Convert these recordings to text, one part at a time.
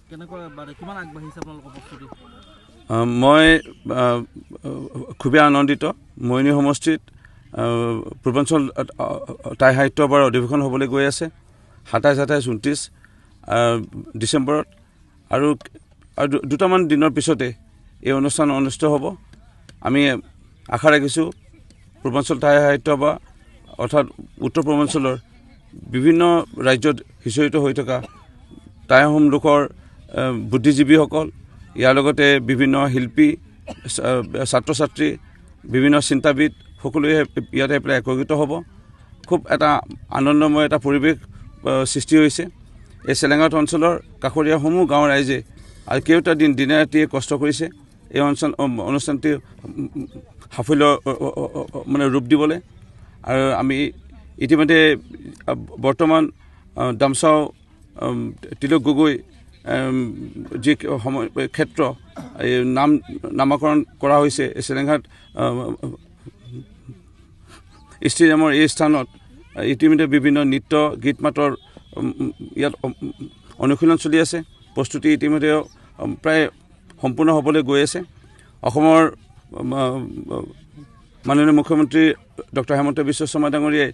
কেনেকৈ মানে কিমান আগবাঢ়িছে আপোনালোকৰ প্ৰস্তুতি? মই খুবেই আনন্দিত। মৰিয়নি সমষ্টিত পূৰ্বাঞ্চল টাই সাহিত্য সভাৰ অধিৱেশন হ'বলৈ গৈ আছে 27-28-29 ডিচেম্বৰত, আৰু দুটামান দিনৰ পিছতে এই অনুষ্ঠান অনুষ্ঠিত হ'ব। আমি আশা ৰাখিছোঁ পূৰ্বাঞ্চল টাই সাহিত্য সভা অৰ্থাৎ উত্তৰ পূৰ্বাঞ্চলৰ বিভিন্ন ৰাজ্যত সিঁচৰিত হৈ থকা টাই আহোম লোকৰ বুদ্ধিজীৱীসকল, ইয়াৰ লগতে বিভিন্ন শিল্পী, ছাত্ৰ ছাত্ৰী, বিভিন্ন চিন্তাবিদ সকলোৱে ইয়াতে প্ৰায় একত্ৰিত হ'ব। খুব এটা আনন্দময় এটা পৰিৱেশ সৃষ্টি হৈছে। এই চেলেঙাত অঞ্চলৰ কাষৰীয়া সমূহ গাঁৱৰ ৰাইজে আৰু কেইটা দিন দিনে ৰাতিয়ে কষ্ট কৰিছে এই অনুষ্ঠানটি সাফল্য মানে ৰূপ দিবলৈ। আৰু আমি ইতিমধ্যে বৰ্তমান দামচাও তিলক গগৈ যি সময় ক্ষেত্ৰ এই নামাকৰণ কৰা হৈছে চেলেঙাত ষ্টেডিয়ামৰ এই স্থানত ইতিমধ্যে বিভিন্ন নৃত্য গীত মাতৰ ইয়াত অনুশীলন চলি আছে। প্ৰস্তুতি ইতিমধ্যে প্ৰায় সম্পূৰ্ণ হ'বলৈ গৈ আছে। অসমৰ মাননীয় মুখ্যমন্ত্ৰী ডক্টৰ হিমন্ত বিশ্ব শৰ্মা ডাঙৰীয়াই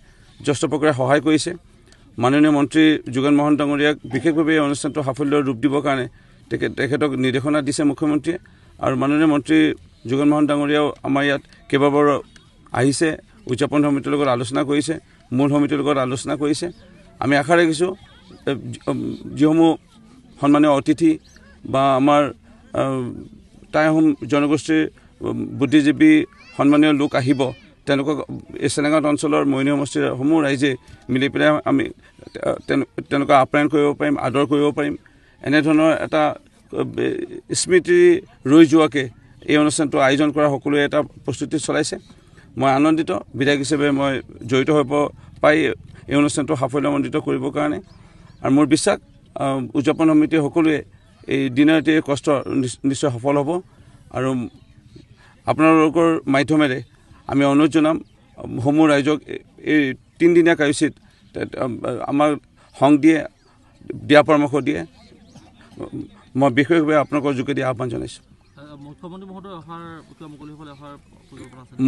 যথেষ্ট প্ৰকাৰে সহায় কৰিছে। মাননীয় মন্ত্ৰী যোগেন মহন ডাঙৰীয়াক বিশেষভাৱে এই অনুষ্ঠানটো সাফল্য ৰূপ দিবৰ কাৰণে তেখেতক নিৰ্দেশনা দিছে মুখ্যমন্ত্ৰীয়ে। আৰু মাননীয় মন্ত্ৰী যোগেন মহন ডাঙৰীয়াও আমাৰ ইয়াত কেইবাবাৰো আহিছে, উদযাপন সমিতিৰ লগত আলোচনা কৰিছে, মূল সমিতিৰ লগত আলোচনা কৰিছে। আমি আশা ৰাখিছোঁ যিসমূহ সন্মানীয় অতিথি বা আমাৰ টাই আহোম জনগোষ্ঠীৰ বুদ্ধিজীৱী সন্মানীয় লোক আহিব, তেওঁলোকক এই চেলেঙাত অঞ্চলৰ মৰিয়নি সমষ্টিৰ সমূহ ৰাইজে মিলি পেলাই আমি তেওঁলোকক আপ্যায়ন কৰিব পাৰিম, আদৰ কৰিব পাৰিম। এনেধৰণৰ এটা স্মৃতি ৰৈ যোৱাকৈ এই অনুষ্ঠানটো আয়োজন কৰা সকলোৱে এটা প্ৰস্তুতি চলাইছে। মই আনন্দিত বিধায়ক হিচাপে মই জড়িত হৈ পাই এই অনুষ্ঠানটো সাফল্যমণ্ডিত কৰিবৰ কাৰণে। আৰু মোৰ বিশ্বাস উদযাপন সমিতিয়ে সকলোৱে এই দিনে ৰাতিয়ে কষ্ট নিশ্চয় সফল হ'ব। আৰু আপোনালোকৰ মাধ্যমেৰে আমি অনুৰোধ জনাম সমূহ ৰাইজক এই 3 দিনীয়া কাৰ্যসূচীত আমাৰ সংগ দিয়া পৰামৰ্শ দিয়ে মই বিশেষভাৱে আপোনালোকৰ যোগেদি আহ্বান জনাইছোঁ।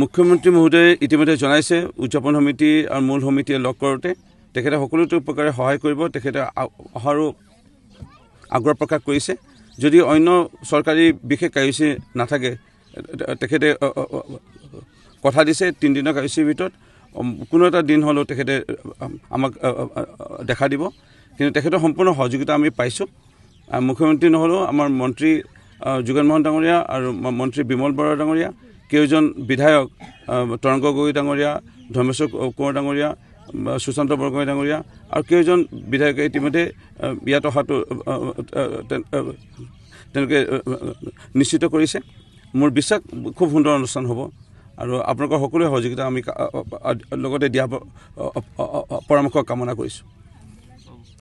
মুখ্যমন্ত্ৰী মহোদয়ে ইতিমধ্যে জনাইছে উদযাপন সমিতি আৰু মূল সমিতিয়ে লগ কৰোঁতে তেখেতে সকলোটো প্ৰকাৰে সহায় কৰিব। তেখেতে অহাৰো আগ্ৰহ প্ৰকাশ কৰিছে। যদি অন্য চৰকাৰী বিশেষ কাৰ্যসূচী নাথাকে তেখেতে কথা দিছে 3 দিনৰ কাৰ্যসূচীৰ ভিতৰত কোনো এটা দিন হ'লেও তেখেতে আমাক দেখা দিব। কিন্তু তেখেতৰ সম্পূৰ্ণ সহযোগিতা আমি পাইছোঁ। মুখ্যমন্ত্ৰী নহ'লেও আমাৰ মন্ত্ৰী যোগেন মহন ডাঙৰীয়া আৰু মন্ত্ৰী বিমল বৰা ডাঙৰীয়া, কেইজন বিধায়ক তৰংগ গগৈ ডাঙৰীয়া, ধৰ্মেশ্বৰ কোঁৱৰ ডাঙৰীয়া, সুশান্ত বৰগোহাঁই ডাঙৰীয়া আৰু কেইজন বিধায়কে ইতিমধ্যে ইয়াত অহাটো তেওঁলোকে নিশ্চিত কৰিছে। মোৰ বিশ্বাস খুব সুন্দৰ অনুষ্ঠান হ'ব আৰু আপোনালোকৰ সকলোৰে সহযোগিতা আমি লগতে দিয়া পৰামৰ্শ কামনা কৰিছোঁ।